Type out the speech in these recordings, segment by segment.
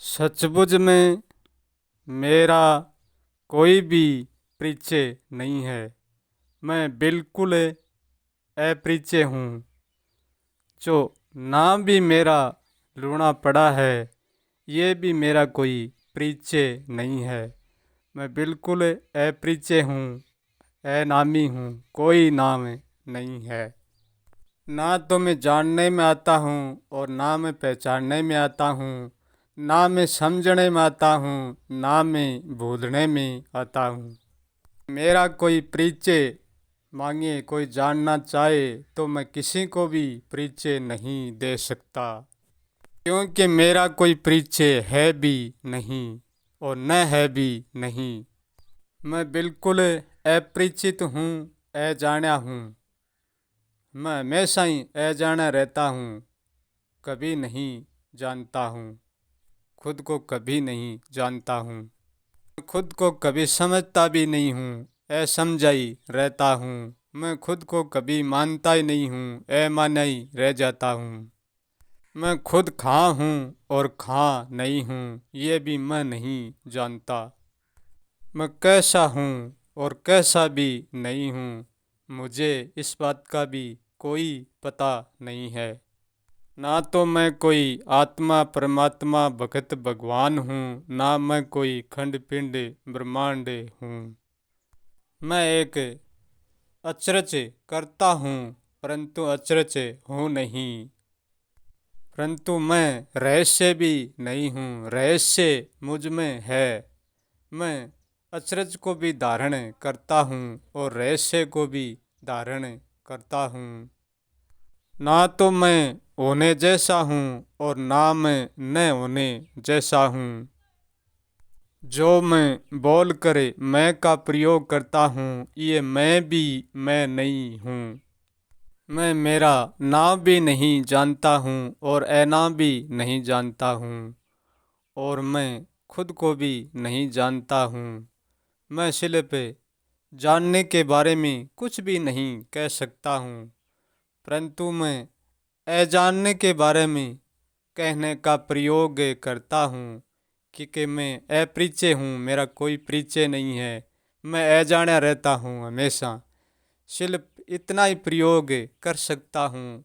सचमुच में मेरा कोई भी परिचय नहीं है। मैं बिल्कुल अपरिचय हूँ। जो नाम भी मेरा लूना पड़ा है, ये भी मेरा कोई परिचय नहीं है। मैं बिल्कुल अपरिचय हूँ, अनामी हूँ, कोई नाम नहीं है। ना तो मैं जानने में आता हूँ और ना मैं पहचानने में आता हूँ, ना मैं समझने में आता हूँ, ना मैं भूलने में आता हूँ। मेरा कोई परिचय मांगे, कोई जानना चाहे तो मैं किसी को भी परिचय नहीं दे सकता, क्योंकि मेरा कोई परिचय है भी नहीं और न है भी नहीं। मैं बिल्कुल अपरिचित हूँ, अजाना हूँ। मैं हमेशा ही अजाना रहता हूँ, कभी नहीं जानता हूँ। खुद को कभी नहीं जानता हूँ। खुद को कभी समझता भी नहीं हूँ, असमझा ही रहता हूँ। मैं खुद को कभी मानता ही नहीं हूँ, अमाना ही रह जाता हूँ। मैं खुद कहाँ हूँ और कहाँ नहीं हूँ, ये भी मैं नहीं जानता। मैं कैसा हूँ और कैसा भी नहीं हूँ, मुझे इस बात का भी कोई पता नहीं है। ना तो मैं कोई आत्मा परमात्मा भगत भगवान हूँ, ना मैं कोई खंड पिंड ब्रह्मांड हूँ। मैं एक अचरज करता हूँ, परंतु अचरज हूँ नहीं। परंतु मैं रहस्य भी नहीं हूँ, रहस्य मुझ में है। मैं अचरज को भी धारण करता हूँ और रहस्य को भी धारण करता हूँ। ना तो मैं होने जैसा हूँ और ना मैं न होने जैसा हूँ। जो मैं बोल करे मैं का प्रयोग करता हूँ, ये मैं भी मैं नहीं हूँ। मैं मेरा नाम भी नहीं जानता हूँ और अनाम भी नहीं जानता हूँ, और मैं खुद को भी नहीं जानता हूँ। मैं सिर्फ जानने के बारे में कुछ भी नहीं कह सकता हूँ, परंतु मैं अजानने के बारे में कहने का प्रयोग करता हूँ, क्योंकि मैं अपरिचय हूँ, मेरा कोई परिचय नहीं है। मैं अजाना रहता हूँ हमेशा। सिर्फ इतना ही प्रयोग कर सकता हूँ।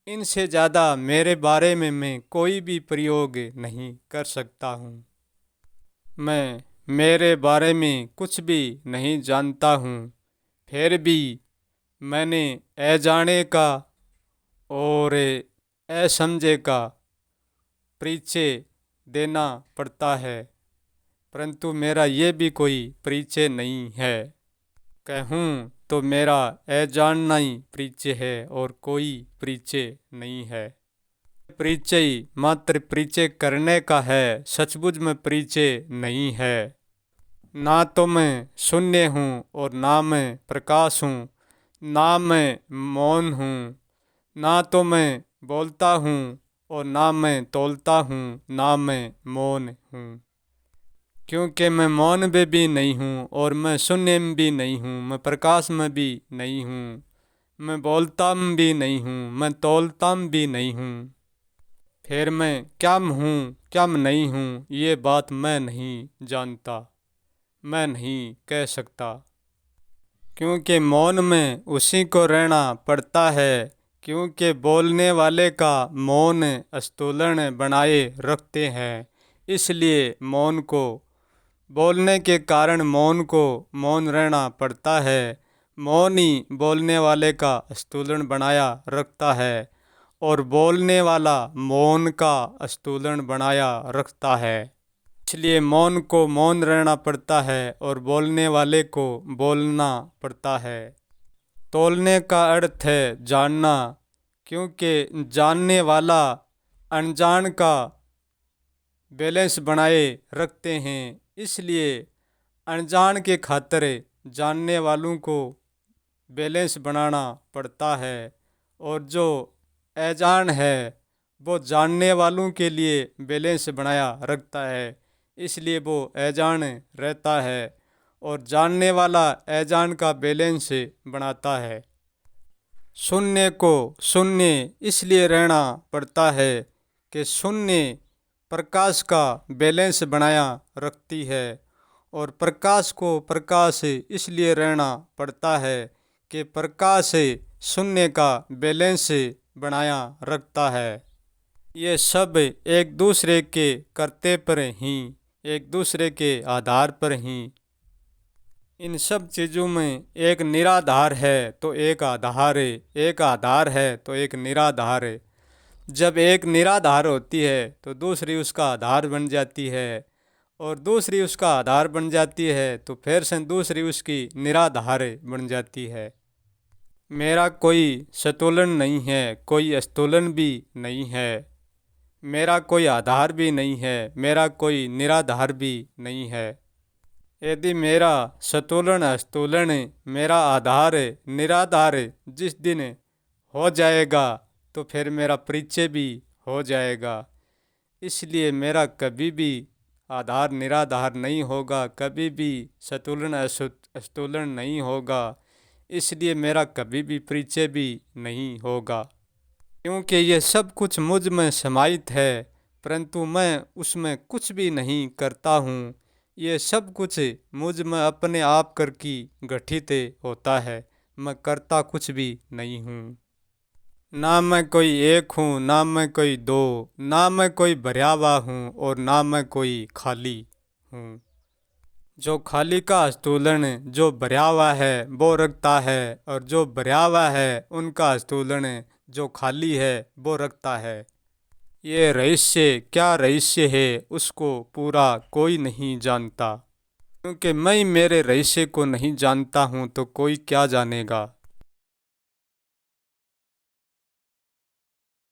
इनसे ज़्यादा मेरे बारे में मैं कोई भी प्रयोग नहीं कर सकता हूँ। मैं मेरे बारे में कुछ भी नहीं जानता हूँ, फिर भी मैंने अजाने का और असमझे का परिचय देना पड़ता है, परंतु मेरा ये भी कोई परिचय नहीं है। कहूँ तो मेरा अजानना ही परिचय है और कोई परिचय नहीं है। परिचय मात्र परिचय करने का है, सचमुच में परिचय नहीं है। ना तो मैं शून्य हूँ और ना मैं प्रकाश हूँ, ना मैं मौन हूँ। ना तो मैं बोलता हूँ और ना मैं तोलता हूँ, ना मैं मौन हूँ। क्योंकि मैं मौन में भी नहीं हूँ और मैं शून्य में भी नहीं हूँ, मैं प्रकाश में भी नहीं हूँ। मैं बोलता भी नहीं हूँ, मैं तोलता भी नहीं हूँ। फिर मैं क्या हूँ क्या नहीं हूँ, ये बात मैं नहीं जानता, मैं नहीं कह सकता। क्योंकि मौन में उसी को रहना पड़ता है, क्योंकि बोलने वाले का मौन स्तुलन बनाए रखते हैं। इसलिए मौन को बोलने के कारण मौन को मौन रहना पड़ता है। मौन ही बोलने वाले का स्तुलन बनाया रखता है और बोलने वाला मौन का स्तुलन बनाया रखता है। इसलिए मौन को मौन रहना पड़ता है और बोलने वाले को बोलना पड़ता है। तोलने का अर्थ है जानना, क्योंकि जानने वाला अनजान का बैलेंस बनाए रखते हैं। इसलिए अनजान के खातिर जानने वालों को बैलेंस बनाना पड़ता है, और जो अजान है वो जानने वालों के लिए बैलेंस बनाया रखता है। इसलिए वो अजान रहता है और जानने वाला अजान का बैलेंस बनाता है। शून्य को शून्य इसलिए रहना पड़ता है कि शून्य प्रकाश का बैलेंस बनाया रखती है। और प्रकाश को प्रकाश इसलिए रहना पड़ता है कि प्रकाश शून्य का बैलेंस बनाया रखता है। ये सब एक दूसरे के करते पर ही, एक दूसरे के आधार पर ही। इन सब चीज़ों में एक निराधार है तो एक आधार है, एक आधार है तो एक निराधार है। जब एक निराधार होती है तो दूसरी उसका आधार बन जाती है, और दूसरी उसका आधार बन जाती है तो फिर से दूसरी उसकी निराधार बन जाती है। मेरा कोई संतुलन नहीं है, कोई अस्तुलन भी नहीं है। मेरा कोई आधार भी नहीं है, मेरा कोई निराधार भी नहीं है। यदि मेरा संतुलन अस्तुलन, मेरा आधार निराधार जिस दिन हो जाएगा तो फिर मेरा परिचय भी हो जाएगा। इसलिए मेरा कभी भी आधार निराधार नहीं होगा, कभी भी संतुलन अस्तुलन नहीं होगा। इसलिए मेरा कभी भी परिचय भी नहीं होगा, क्योंकि ये सब कुछ मुझ में समाहित है, परंतु मैं उसमें कुछ भी नहीं करता हूँ। ये सब कुछ मुझ में अपने आप करके गठित होता है, मैं करता कुछ भी नहीं हूँ। ना मैं कोई एक हूँ, ना मैं कोई दो, ना मैं कोई भरा हुआ हूँ और ना मैं कोई खाली हूँ। जो खाली का आस्तोलन जो भरा हुआ है वो रखता है, और जो भरा हुआ है उनका आस्तोलन जो खाली है वो रखता है। ये रहस्य क्या रहस्य है उसको पूरा कोई नहीं जानता, क्योंकि मैं मेरे रहस्य को नहीं जानता हूँ तो कोई क्या जानेगा।